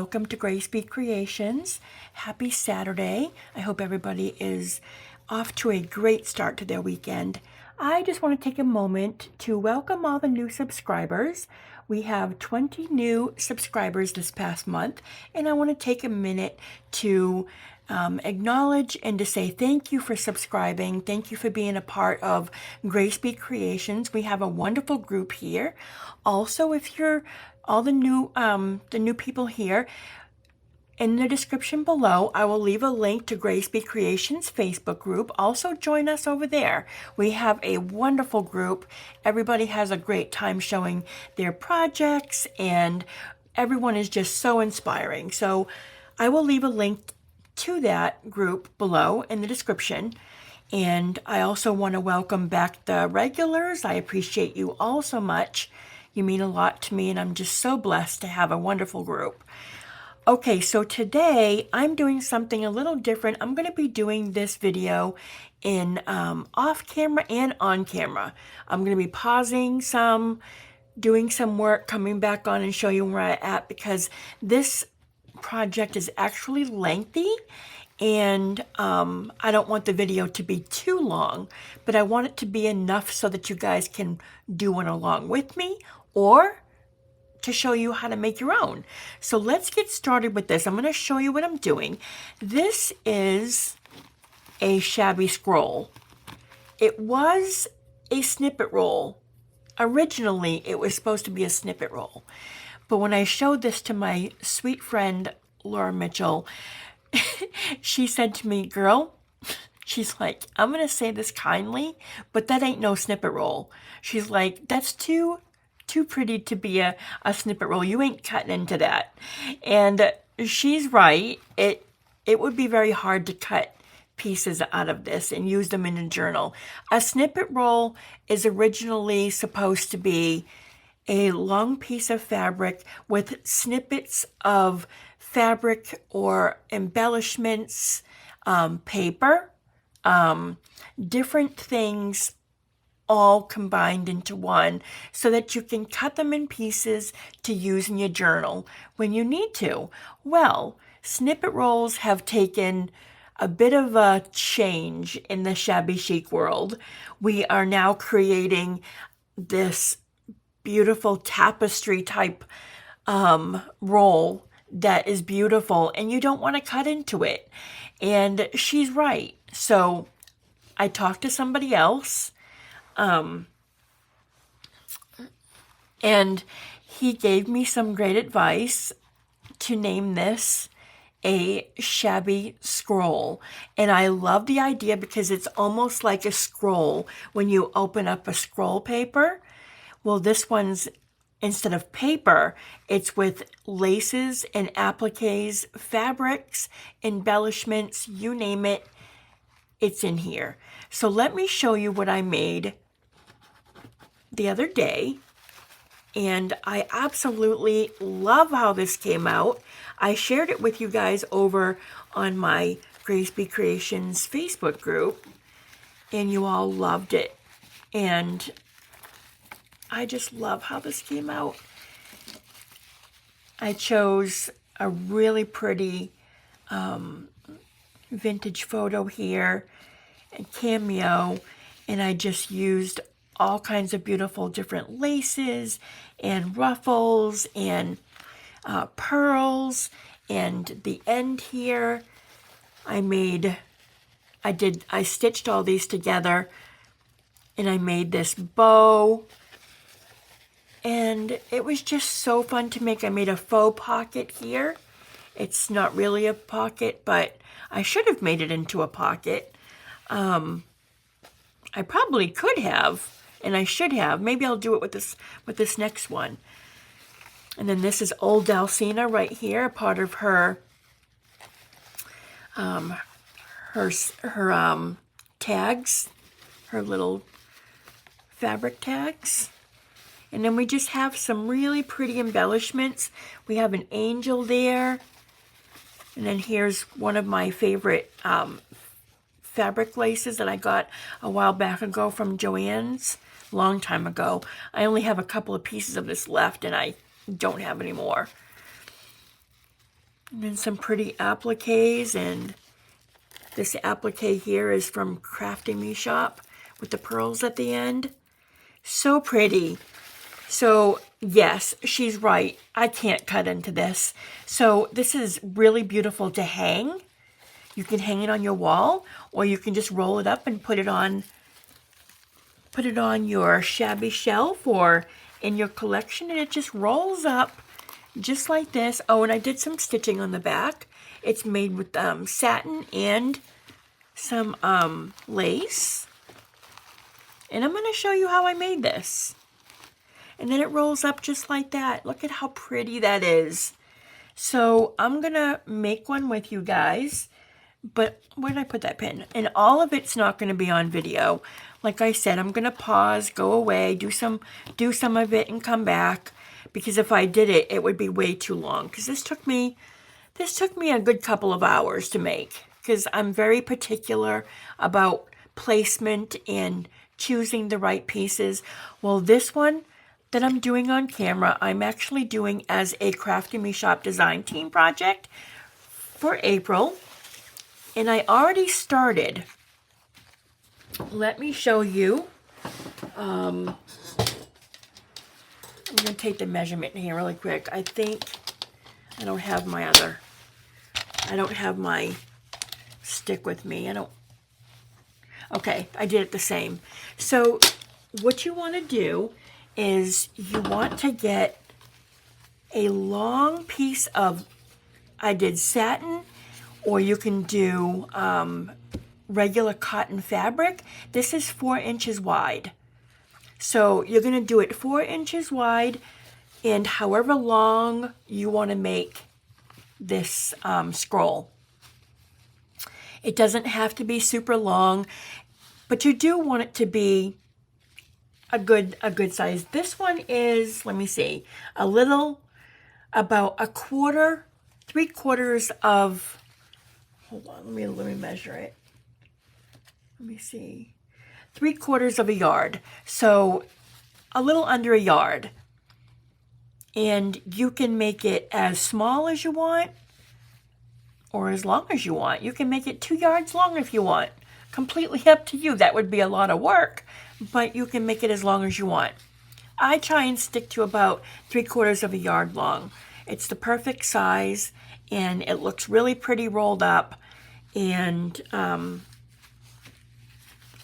welcome to Grace Be Creations. Happy Saturday. I hope everybody is off to a great start to their weekend. I just want to take a moment to welcome all the new subscribers. We have 20 new subscribers this past month, and I want to take a minute to acknowledge and to say thank you for subscribing. Thank you for being a part of Grace Be Creations. We have a wonderful group here. Also, if you're all the new people here, in the description below, I will leave a link to Grace Be Creations Facebook group. Also join us over there. We have a wonderful group. Everybody has a great time showing their projects, and everyone is just so inspiring. So I will leave a link to that group below in the description. And I also want to welcome back the regulars. I appreciate you all so much. You mean a lot to me, and I'm just so blessed to have a wonderful group. Okay, so today I'm doing something a little different. I'm going to be doing this video in off camera and on camera. I'm going to be pausing some, doing some work, coming back on and show you where I'm at, because this project is actually lengthy, and I don't want the video to be too long, but I want it to be enough so that you guys can do one along with me, or to show you how to make your own. So let's get started with this. I'm going to show you what I'm doing. This is a shabby scroll. It was a snippet roll. Originally, it was supposed to be a snippet roll. But when I showed this to my sweet friend, Laura Mitchell, she said to me, girl, she's like, I'm going to say this kindly, but that ain't no snippet roll. She's like, that's too pretty to be a snippet roll. You ain't cutting into that. And she's right. It would be very hard to cut pieces out of this and use them in a journal. A snippet roll is originally supposed to be a long piece of fabric with snippets of fabric or embellishments, paper, different things all combined into one, so that you can cut them in pieces to use in your journal when you need to. Well, snippet rolls have taken a bit of a change in the shabby chic world. We are now creating this beautiful tapestry type roll that is beautiful, and you don't want to cut into it. And she's right. So I talked to somebody else, and he gave me some great advice to name this a shabby scroll. And I love the idea because it's almost like a scroll when you open up a scroll paper. Well, this one's, instead of paper, it's with laces and appliques, fabrics, embellishments, you name it, it's in here. So let me show you what I made the other day. And I absolutely love how this came out. I shared it with you guys over on my Grace Be Creations Facebook group, and you all loved it. And I just love how this came out. I chose a really pretty vintage photo here, and cameo, and I just used all kinds of beautiful different laces and ruffles and pearls, and the end here I stitched all these together, and I made this bow, and it was just so fun to make. I made a faux pocket here. It's not really a pocket, but I should have made it into a pocket. I probably could have, and I should have. Maybe I'll do it with this next one. And then this is ODULCINA right here, part of her tags, her little fabric tags. And then we just have some really pretty embellishments. We have an angel there. And then here's one of my favorite fabric laces that I got a while back ago from Joann's, long time ago. I only have a couple of pieces of this left, and I don't have any more. And then some pretty appliques, and this applique here is from Crafty Me Shop with the pearls at the end. So pretty. So yes, she's right. I can't cut into this. So this is really beautiful to hang. You can hang it on your wall, or you can just roll it up and put it on your shabby shelf or in your collection, and it just rolls up just like this. Oh, and I did some stitching on the back. It's made with satin and some lace. And I'm going to show you how I made this. And then it rolls up just like that. Look at how pretty that is. So I'm going to make one with you guys. But where did I put that pin? And all of it's not going to be on video. Like I said, I'm going to pause, go away, do some of it and come back. Because if I did it, it would be way too long. Because this took me a good couple of hours to make. Because I'm very particular about placement and choosing the right pieces. Well, this one that I'm doing on camera, I'm actually doing as a Crafty Me Shop design team project for April. And I already started. Let me show you. I'm going to take the measurement here really quick. I think I don't have my stick with me. Okay, I did it the same. So what you want to do is you want to get a long piece of, I did satin, or you can do regular cotton fabric. This is 4 inches wide. So you're going to do it 4 inches wide, and however long you want to make this scroll. It doesn't have to be super long, but you do want it to be a good size. This one is, let me see, about a quarter, 3/4 of, hold on, let me measure it. Let me see. 3/4 of a yard. So a little under a yard. And you can make it as small as you want or as long as you want. You can make it 2 yards long if you want. Completely up to you. That would be a lot of work, but you can make it as long as you want. I try and stick to about 3/4 of a yard long. It's the perfect size, and it looks really pretty rolled up. And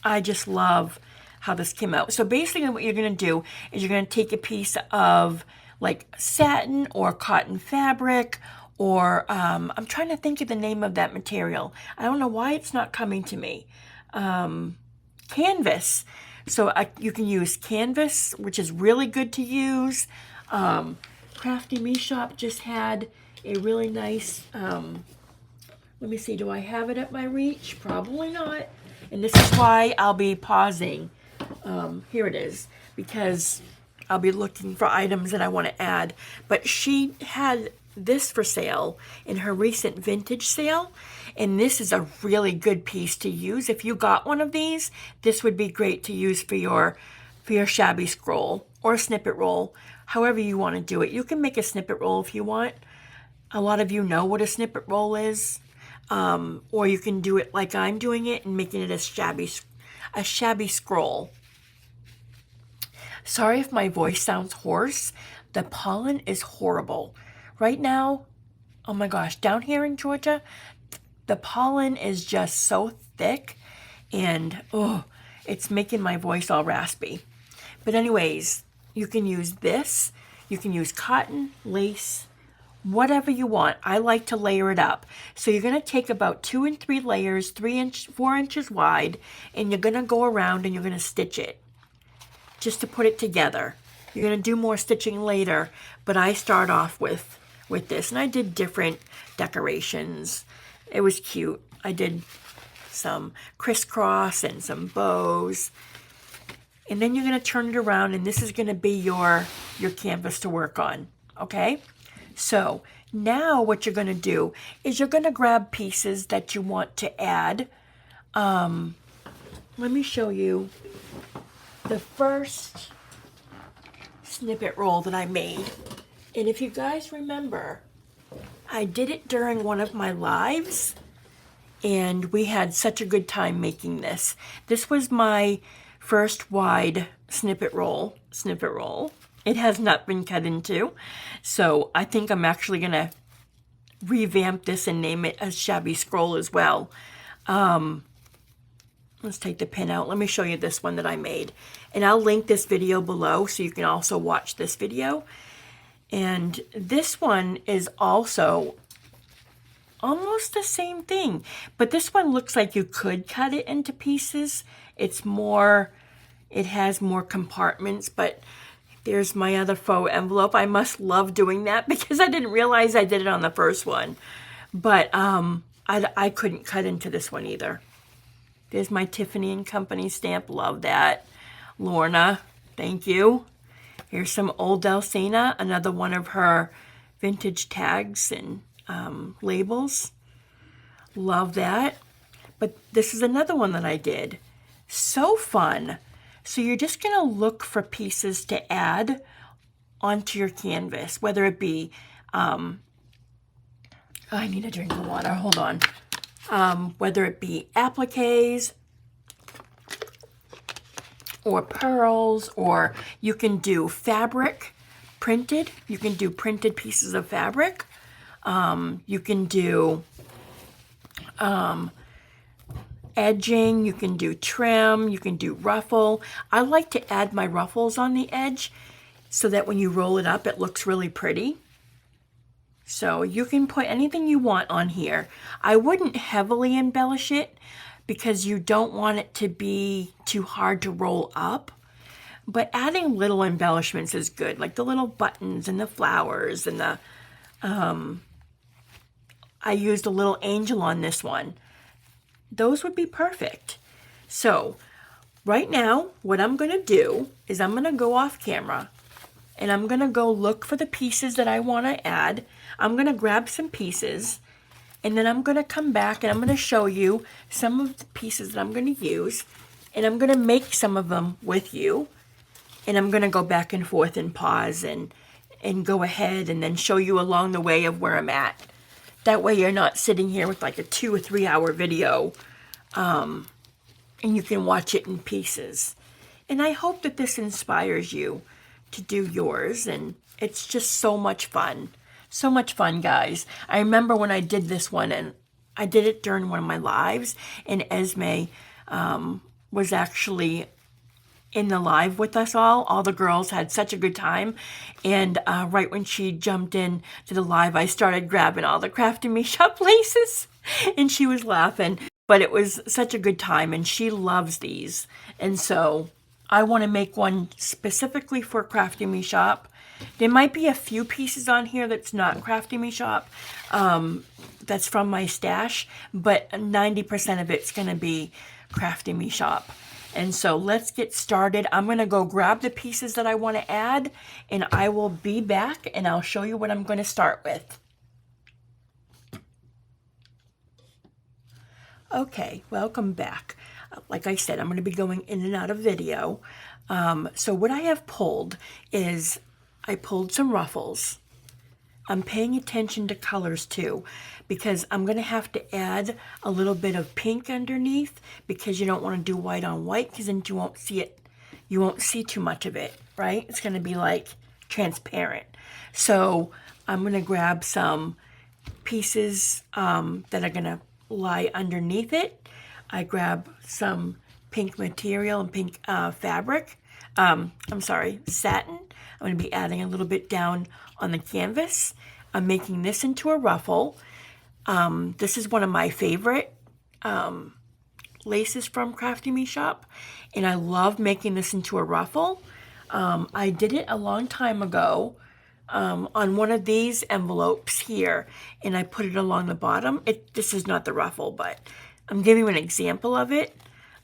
I just love how this came out. So basically what you're going to do is you're going to take a piece of like satin or cotton fabric, or I'm trying to think of the name of that material. I don't know why it's not coming to me. Canvas. So you can use canvas, which is really good to use. Crafty Me Shop just had a really nice, let me see, do I have it at my reach? Probably not. And this is why I'll be pausing. Here it is, because I'll be looking for items that I want to add. But she had this for sale in her recent vintage sale, and this is a really good piece to use. If you got one of these, this would be great to use for your shabby scroll or snippet roll, however you want to do it. You can make a snippet roll if you want. A lot of you know what a snippet roll is. Or you can do it like I'm doing it and making it a shabby scroll. Sorry if my voice sounds hoarse. The pollen is horrible. Right now, oh my gosh, down here in Georgia, the pollen is just so thick, and it's making my voice all raspy. But anyways, you can use this. You can use cotton, lace, whatever you want. I like to layer it up. So you're going to take about 2 and 3 layers, 4 inches wide, and you're going to go around and you're going to stitch it just to put it together. You're going to do more stitching later, but I start off with this, and I did different decorations. It was cute. I did some crisscross and some bows. And then you're going to turn it around, and this is going to be your canvas to work on. Okay? So now what you're going to do is you're going to grab pieces that you want to add. Let me show you the first snippet roll that I made. And if you guys remember, I did it during one of my lives, and we had such a good time making this. This was my first wide snippet roll. It has not been cut into, so I think I'm actually going to revamp this and name it as Shabby Scroll as well. Let's take the pin out. Let me show you this one that I made. And I'll link this video below so you can also watch this video. And this one is also almost the same thing, but this one looks like you could cut it into pieces. It's more, it has more compartments, but there's my other faux envelope. I must love doing that because I didn't realize I did it on the first one. But I couldn't cut into this one either. There's my Tiffany & Company stamp. Love that. Lorna, thank you. Here's some ODULCINA, another one of her vintage tags and labels. Love that. But this is another one that I did. So fun. So you're just going to look for pieces to add onto your canvas, whether it be, I need a drink of water, hold on. Whether it be appliques or pearls, or you can do fabric printed. You can do printed pieces of fabric. You can do edging, you can do trim, you can do ruffle. I like to add my ruffles on the edge so that when you roll it up, it looks really pretty. So you can put anything you want on here. I wouldn't heavily embellish it because you don't want it to be too hard to roll up. But adding little embellishments is good, like the little buttons and the flowers and the, I used a little angel on this one. Those would be perfect. So right now, what I'm going to do is I'm going to go off camera and I'm going to go look for the pieces that I want to add. I'm going to grab some pieces and then I'm going to come back and I'm going to show you some of the pieces that I'm going to use, and I'm going to make some of them with you, and I'm going to go back and forth and pause and go ahead and then show you along the way of where I'm at. That way you're not sitting here with like a 2 or 3 hour video, and you can watch it in pieces. And I hope that this inspires you to do yours, and it's just so much fun. So much fun, guys. I remember when I did this one, and I did it during one of my lives, and Esme was actually in the live with us all. All the girls had such a good time, and right when she jumped in to the live, I started grabbing all the Crafty Me Shop laces, and she was laughing. But it was such a good time, and she loves these. And so I want to make one specifically for Crafty Me Shop. There might be a few pieces on here that's not Crafty Me Shop, that's from my stash, but 90% of it's going to be Crafty Me Shop. And so let's get started. I'm going to go grab the pieces that I want to add, and I will be back and I'll show you what I'm going to start with. Okay, welcome back. Like I said, I'm going to be going in and out of video. So what I have pulled is I pulled some ruffles. I'm paying attention to colors too, because I'm going to have to add a little bit of pink underneath, because you don't want to do white on white, because then you won't see it. You won't see too much of it, right? It's going to be like transparent. So I'm going to grab some pieces that are going to lie underneath it. I grab some pink material and pink fabric. Satin. I'm going to be adding a little bit down on the canvas. I'm making this into a ruffle. This is one of my favorite laces from Crafty Me Shop, and I love making this into a ruffle. I did it a long time ago on one of these envelopes here, and I put it along the bottom. This is not the ruffle, but I'm giving you an example of it.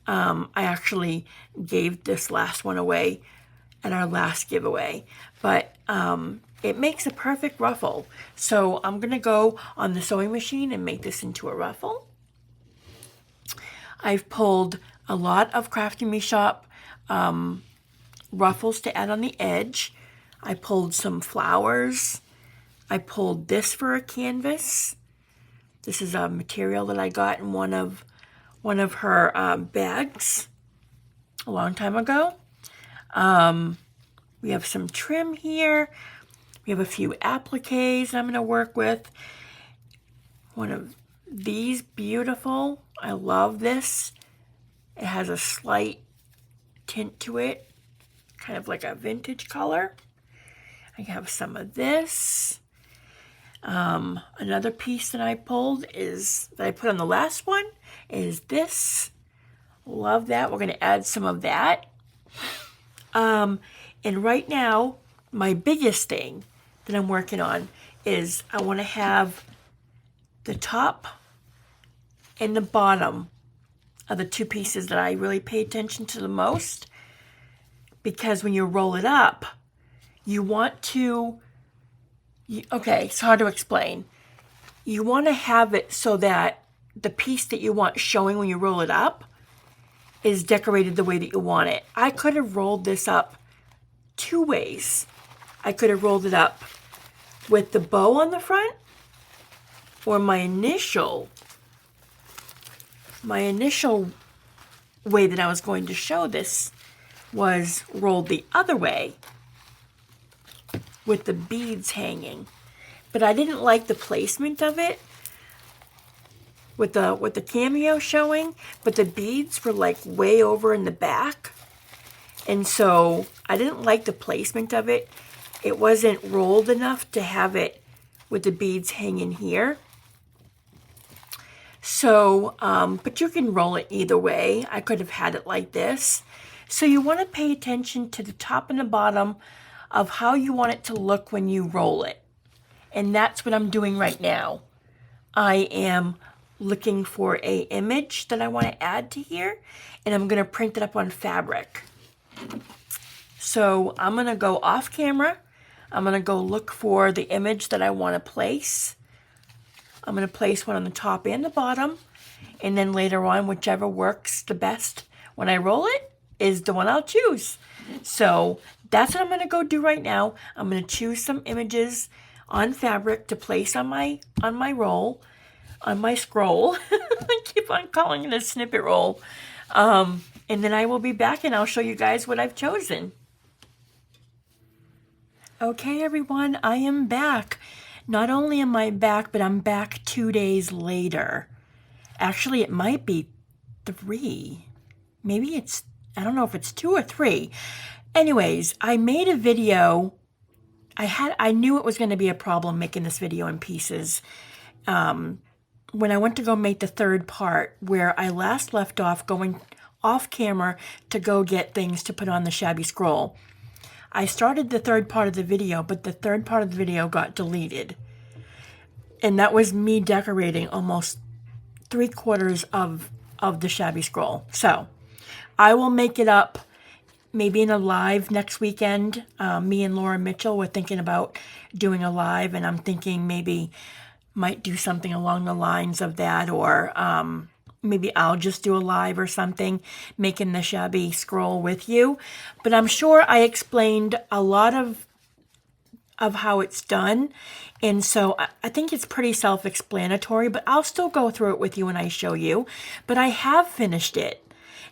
I actually gave this last one away at our last giveaway, but it makes a perfect ruffle. So I'm going to go on the sewing machine and make this into a ruffle. I've pulled a lot of Crafty Me Shop ruffles to add on the edge. I pulled some flowers. I pulled this for a canvas. This is a material that I got in one of her bags a long time ago. We have some trim here. We have a few appliques I'm going to work with. One of these, beautiful. I love this. It has a slight tint to it, kind of like a vintage color. I have some of this. Another piece that I pulled that I put on the last one is this. Love that. We're going to add some of that. And right now, my biggest thing that I'm working on is I want to have the top and the bottom of the two pieces that I really pay attention to the most, because when you roll it up, you want to, okay, so how to explain? You want to have it so that the piece that you want showing when you roll it up is decorated the way that you want it. I could have rolled this up two ways. I could have rolled it up with the bow on the front, or my initial way that I was going to show this was rolled the other way with the beads hanging. But I didn't like the placement of it with the cameo showing, but the beads were like way over in the back. And so I didn't like the placement of it. It wasn't rolled enough to have it with the beads hanging here. So, but you can roll it either way. I could have had it like this. So you want to pay attention to the top and the bottom of how you want it to look when you roll it. And that's what I'm doing right now. I am looking for an image that I want to add to here, and I'm going to print it up on fabric. So I'm going to go off camera. I'm going to go look for the image that I want to place. I'm going to place one on the top and the bottom, and then later on, whichever works the best when I roll it is the one I'll choose. So that's what I'm going to go do right now. I'm going to choose some images on fabric to place on my roll, on my scroll. I keep on calling it a snippet roll. And then I will be back and I'll show you guys what I've chosen. Okay, everyone, I am back. Not only am I back, but I'm back 2 days later. Actually, it might be 3. Maybe it's, I don't know if it's 2 or 3. Anyways, I made a video. I knew it was going to be a problem making this video in pieces. When I went to go make the third part, where I last left off going off camera to go get things to put on the shabby scroll. I started the third part of the video, but the third part of the video got deleted. And that was me decorating almost 3/4 of the shabby scroll. So I will make it up maybe in a live next weekend. Me and Laura Mitchell were thinking about doing a live, and I'm thinking maybe might do something along the lines of that, or maybe I'll just do a live or something, making the shabby scroll with you. But I'm sure I explained a lot of how it's done, and so I think it's pretty self-explanatory, but I'll still go through it with you when I show you. But I have finished it,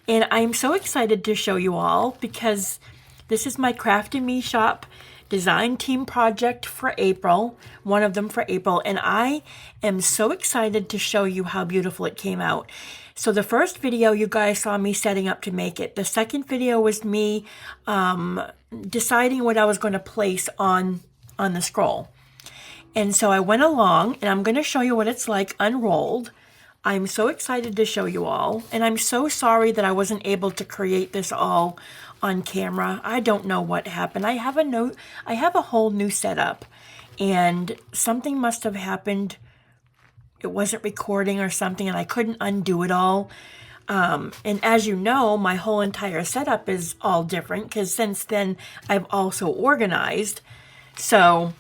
and I'm so excited to show you all, because this is my Crafty Me Shop design team project for April, one of them for April, and I am so excited to show you how beautiful it came out. So the first video, you guys saw me setting up to make it. The second video was me deciding what I was going to place on the scroll. And so I went along, and I'm going to show you what it's like unrolled. I'm so excited to show you all, and I'm so sorry that I wasn't able to create this all on camera. I don't know what happened. I have a whole new setup, and something must have happened. It wasn't recording or something, and I couldn't undo it all. And as you know, my whole entire setup is all different, because since then I've also organized. So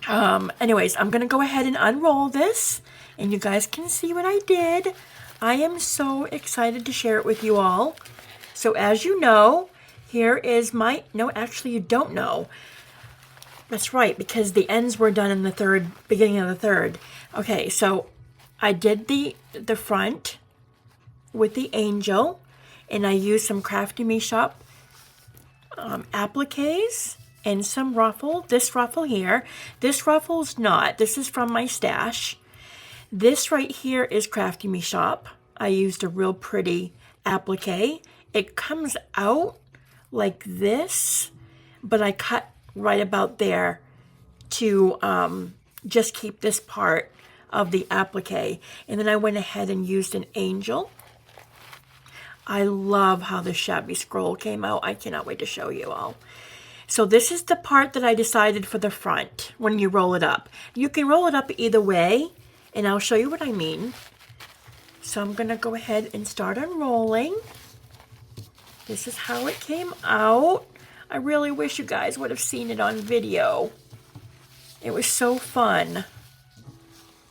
anyways, I'm going to go ahead and unroll this, and you guys can see what I did. I am so excited to share it with you all. So as you know, here is my, no, actually you don't know. That's right, because the ends were done in the third, beginning of the third. Okay, so I did the front with the angel, and I used some Crafty Me Shop appliques and some ruffle. This ruffle here. This ruffle's not. This is from my stash. This right here is Crafty Me Shop. I used a real pretty applique. It comes out like this, but I cut right about there to just keep this part of the applique. And then I went ahead and used an angel. I love how the Shabby Scroll came out. I cannot wait to show you all. So this is the part that I decided for the front when you roll it up. You can roll it up either way, and I'll show you what I mean. So I'm going to go ahead and start unrolling. This is how it came out. I really wish you guys would have seen it on video. It was so fun.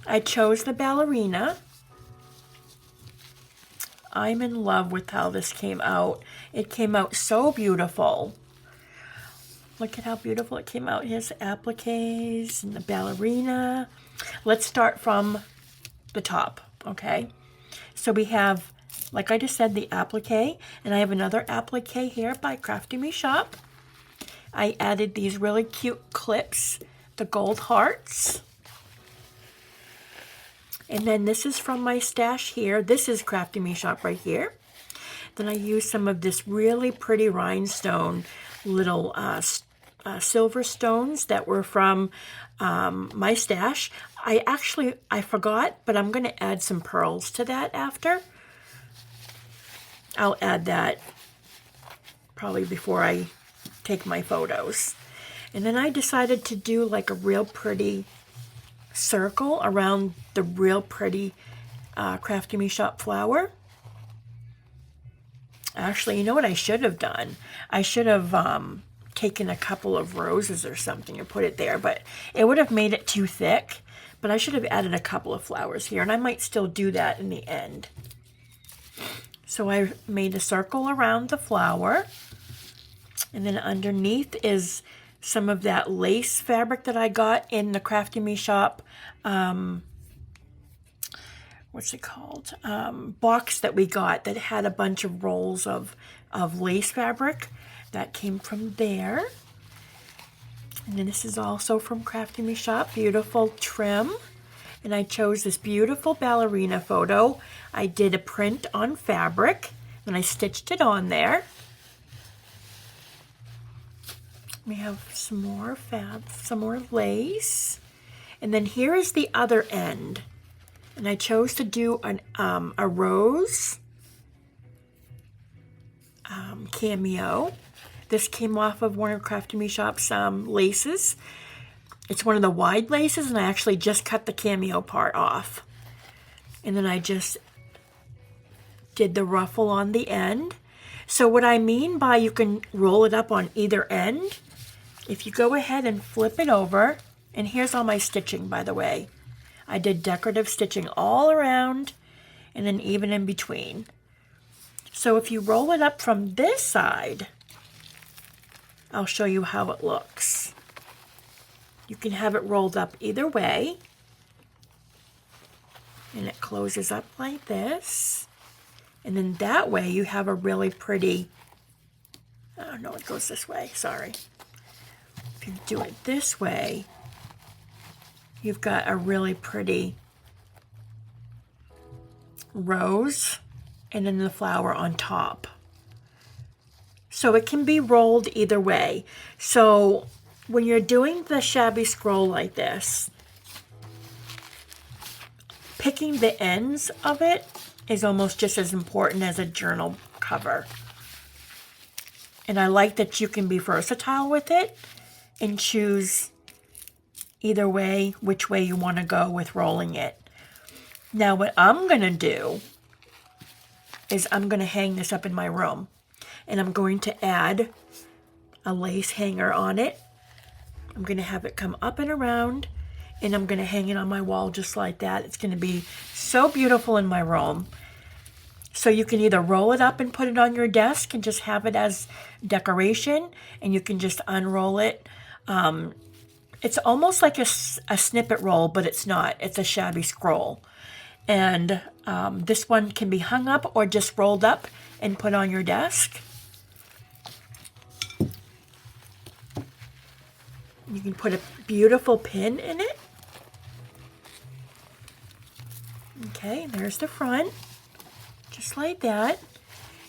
I chose the ballerina. I'm in love with how this came out. It came out so beautiful. Look at how beautiful it came out. Here's the appliques and the ballerina. Let's start from the top, okay? So we have, like I just said, the applique, and I have another applique here by Crafty Me Shop. I added these really cute clips, the gold hearts. And then this is from my stash here. This is Crafty Me Shop right here. Then I used some of this really pretty rhinestone little silver stones that were from my stash. I forgot, but I'm going to add some pearls to that after. I'll add that probably before I take my photos. And then I decided to do like a real pretty circle around the real pretty Crafty Me Shop flower. Actually, you know what I should have done? I should have taken a couple of roses or something and put it there, but it would have made it too thick. But I should have added a couple of flowers here, and I might still do that in the end. So I made a circle around the flower, and then underneath is some of that lace fabric that I got in the Crafty Me Shop, what's it called, box that we got that had a bunch of rolls of lace fabric. That came from there. And then this is also from Crafty Me Shop, beautiful trim. And I chose this beautiful ballerina photo. I did a print on fabric, and I stitched it on there. We have some more some more lace. And then here is the other end. And I chose to do a rose cameo. This came off of one of Crafty Me Shop's laces. It's one of the wide laces, and I actually just cut the cameo part off. And then I just did the ruffle on the end. So what I mean by you can roll it up on either end, if you go ahead and flip it over, and here's all my stitching, by the way. I did decorative stitching all around and then even in between. So if you roll it up from this side, I'll show you how it looks. You can have it rolled up either way, and it closes up like this. And then that way you have a really pretty, oh no, it goes this way, sorry. If you do it this way, you've got a really pretty rose and then the flower on top. So it can be rolled either way. So when you're doing the Shabby Scroll like this, picking the ends of it is almost just as important as a journal cover. And I like that you can be versatile with it and choose either way, which way you want to go with rolling it. Now what I'm going to do is I'm going to hang this up in my room, and I'm going to add a lace hanger on it. I'm going to have it come up and around, and I'm going to hang it on my wall just like that. It's going to be so beautiful in my room. So you can either roll it up and put it on your desk and just have it as decoration, and you can just unroll it It's almost like a snippet roll, but it's not. It's a shabby scroll. And this one can be hung up or just rolled up and put on your desk. You can put a beautiful pin in it. Okay, there's the front, just like that.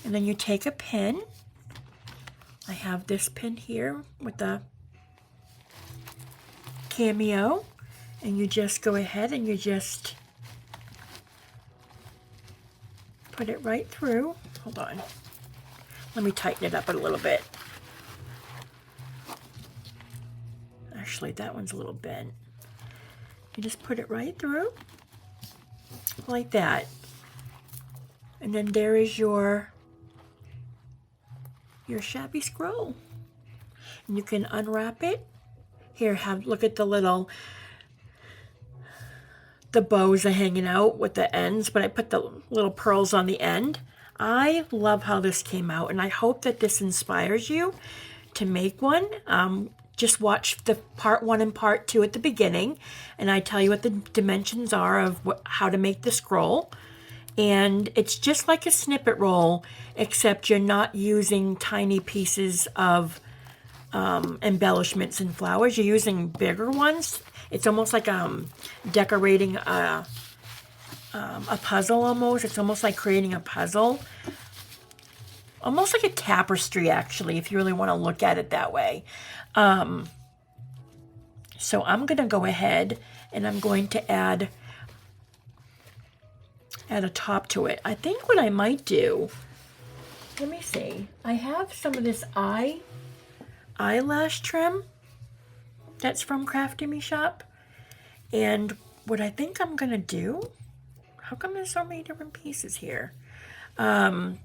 And then you take a pin. I have this pin here with the cameo, and you just go ahead and you just put it right through. Hold on. Let me tighten it up a little bit. Actually, that one's a little bent. You just put it right through like that. And then there is your shabby scroll. And you can unwrap it. Here, look at the bows are hanging out with the ends, but I put the little pearls on the end. I love how this came out, and I hope that this inspires you to make one. Just watch the part 1 and part 2 at the beginning, and I tell you what the dimensions are of how to make the scroll. And it's just like a snippet roll, except you're not using tiny pieces of embellishments and flowers. You're using bigger ones. It's almost like decorating a puzzle almost. It's almost like creating a puzzle. Almost like a tapestry, actually, if you really want to look at it that way. So I'm going to go ahead and I'm going to add a top to it. I think what I might do, let me see. I have some of this eyelash trim that's from Crafty Me Shop. And what I think I'm going to do, how come there's so many different pieces here? I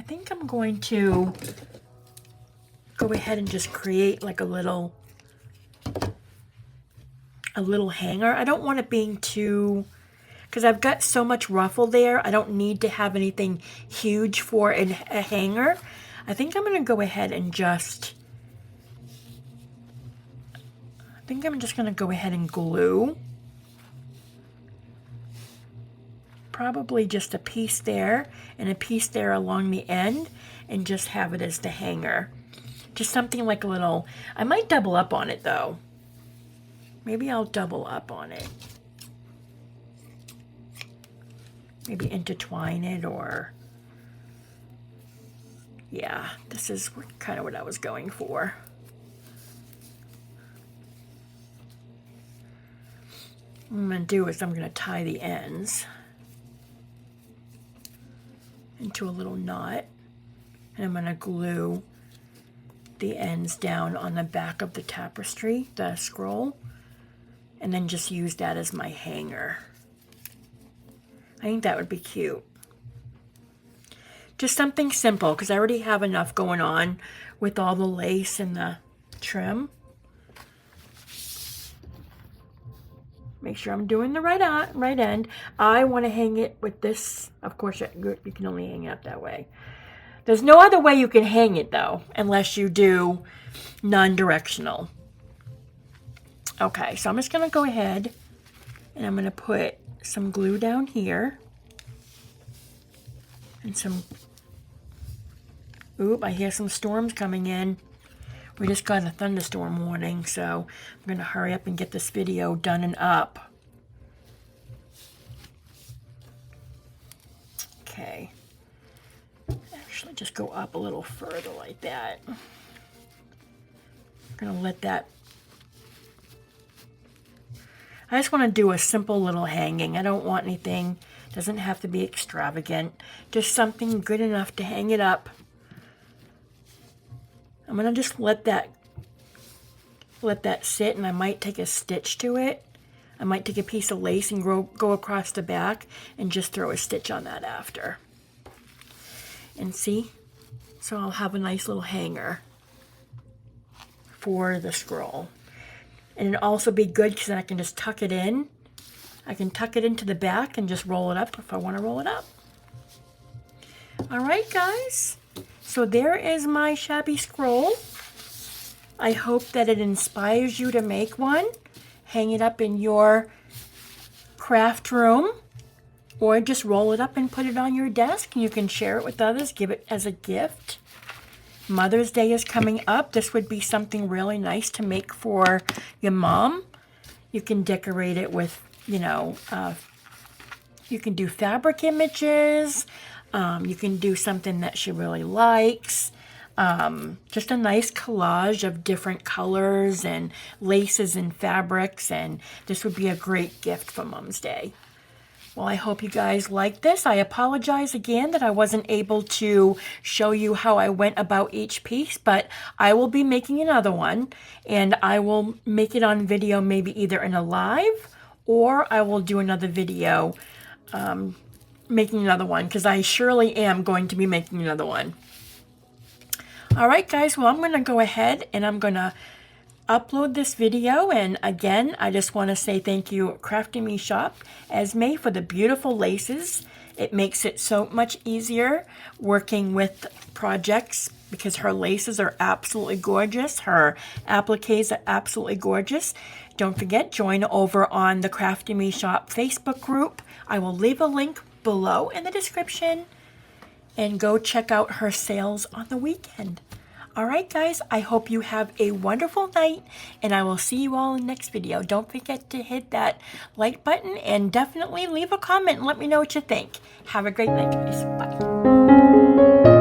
think I'm going to go ahead and just create like a little hanger. I don't want it being too, because I've got so much ruffle there. I don't need to have anything huge for a hanger. I think I'm going to go ahead and just, glue probably just a piece there and a piece there along the end and just have it as the hanger. Just something like a little, I might double up on it though. Maybe I'll double up on it. Maybe intertwine it, or, yeah, this is kind of what I was going for. What I'm going to do is I'm going to tie the ends into a little knot, and I'm going to glue the ends down on the back of the tapestry, the scroll, and then just use that as my hanger. I think that would be cute. Just something simple, because I already have enough going on with all the lace and the trim. Make sure I'm doing the right end. I want to hang it with this. Of course, you can only hang it up that way. There's no other way you can hang it, though, unless you do non-directional. Okay, so I'm just going to go ahead and I'm going to put some glue down here. And some... Oop, I hear some storms coming in. We just got a thunderstorm warning, so I'm going to hurry up and get this video done and up. Okay. Actually, just go up a little further like that. I'm going to let that... I just want to do a simple little hanging. I don't want anything. It doesn't have to be extravagant. Just something good enough to hang it up. I'm going to just let that sit, and I might take a stitch to it. I might take a piece of lace and go across the back and just throw a stitch on that after. And see? So I'll have a nice little hanger for the scroll. And it'll also be good because I can just tuck it in. I can tuck it into the back and just roll it up if I want to roll it up. All right, guys. So there is my shabby scroll. I hope that it inspires you to make one. Hang it up in your craft room, or just roll it up and put it on your desk, and you can share it with others, give it as a gift. Mother's Day is coming up. This would be something really nice to make for your mom. You can decorate it with, you know, you can do fabric images. You can do something that she really likes. Just a nice collage of different colors and laces and fabrics, and this would be a great gift for Mom's Day. Well, I hope you guys like this. I apologize again that I wasn't able to show you how I went about each piece, but I will be making another one, and I will make it on video, maybe either in a live, or I will do another video making another one, because I surely am going to be making another one. All right, guys, well, I'm going to go ahead and I'm going to upload this video, and again, I just want to say thank you, Crafty Me Shop, Esme, for the beautiful laces. It makes it so much easier working with projects because her laces are absolutely gorgeous. Her appliques are absolutely gorgeous. Don't forget, join over on the Crafty Me Shop Facebook group. I will leave a link below in the description, and go check out her sales on the weekend. All right, guys, I hope you have a wonderful night, and I will see you all in the next video. Don't forget to hit that like button, and definitely leave a comment and let me know what you think. Have a great night, guys. Bye.